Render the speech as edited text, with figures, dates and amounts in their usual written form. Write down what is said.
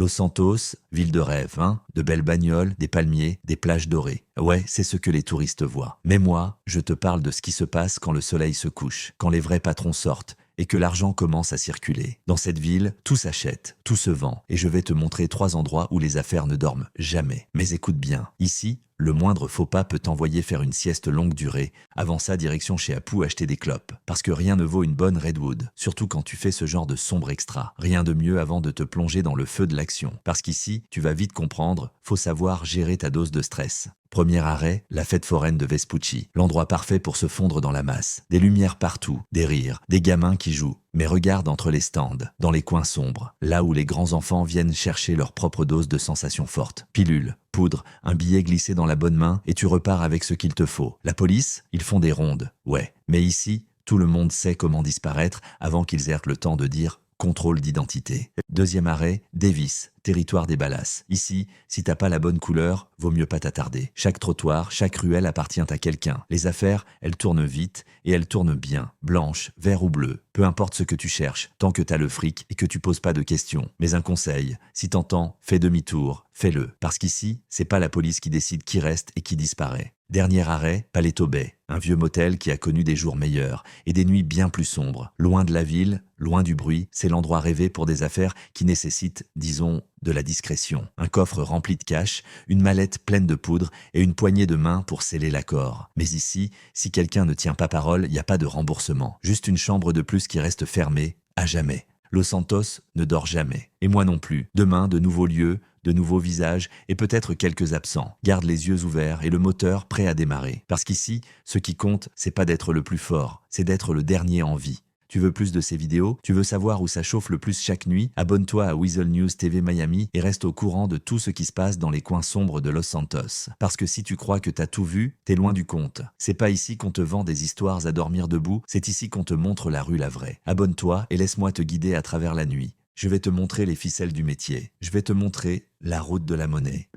Los Santos, ville de rêve, hein? De belles bagnoles, des palmiers, des plages dorées. Ouais, c'est ce que les touristes voient. Mais moi, je te parle de ce qui se passe quand le soleil se couche, quand les vrais patrons sortent et que l'argent commence à circuler. Dans cette ville, tout s'achète, tout se vend, et je vais te montrer 3 endroits où les affaires ne dorment jamais. Mais écoute bien, ici, le moindre faux pas peut t'envoyer faire une sieste longue durée. Avant ça, direction chez Apu acheter des clopes. Parce que rien ne vaut une bonne Redwood, surtout quand tu fais ce genre de sombre extra. Rien de mieux avant de te plonger dans le feu de l'action. Parce qu'ici, tu vas vite comprendre, faut savoir gérer ta dose de stress. Premier arrêt, la fête foraine de Vespucci. L'endroit parfait pour se fondre dans la masse. Des lumières partout, des rires, des gamins qui jouent. Mais regarde entre les stands, dans les coins sombres, là où les grands enfants viennent chercher leur propre dose de sensations fortes. Pilule, poudre, un billet glissé dans la bonne main et tu repars avec ce qu'il te faut. La police, ils font des rondes, ouais. Mais ici, tout le monde sait comment disparaître avant qu'ils aient le temps de dire contrôle d'identité. Deuxième arrêt, Davis, territoire des Ballas. Ici, si t'as pas la bonne couleur, vaut mieux pas t'attarder. Chaque trottoir, chaque ruelle appartient à quelqu'un. Les affaires, elles tournent vite et elles tournent bien. Blanche, vert ou bleu, peu importe ce que tu cherches, tant que t'as le fric et que tu poses pas de questions. Mais un conseil, si t'entends, fais demi-tour, fais-le. Parce qu'ici, c'est pas la police qui décide qui reste et qui disparaît. Dernier arrêt, Paleto Bay, un vieux motel qui a connu des jours meilleurs et des nuits bien plus sombres. Loin de la ville, loin du bruit, c'est l'endroit rêvé pour des affaires qui nécessitent, disons, de la discrétion. Un coffre rempli de cash, une mallette pleine de poudre et une poignée de main pour sceller l'accord. Mais ici, si quelqu'un ne tient pas parole, il n'y a pas de remboursement. Juste une chambre de plus qui reste fermée à jamais. Los Santos ne dort jamais. Et moi non plus. Demain, de nouveaux lieux, de nouveaux visages et peut-être quelques absents. Garde les yeux ouverts et le moteur prêt à démarrer. Parce qu'ici, ce qui compte, c'est pas d'être le plus fort, c'est d'être le dernier en vie. Tu veux plus de ces vidéos? Tu veux savoir où ça chauffe le plus chaque nuit? Abonne-toi à Weasel News TV Miami et reste au courant de tout ce qui se passe dans les coins sombres de Los Santos. Parce que si tu crois que t'as tout vu, t'es loin du compte. C'est pas ici qu'on te vend des histoires à dormir debout, c'est ici qu'on te montre la rue la vraie. Abonne-toi et laisse-moi te guider à travers la nuit. Je vais te montrer les ficelles du métier. Je vais te montrer la route de la monnaie.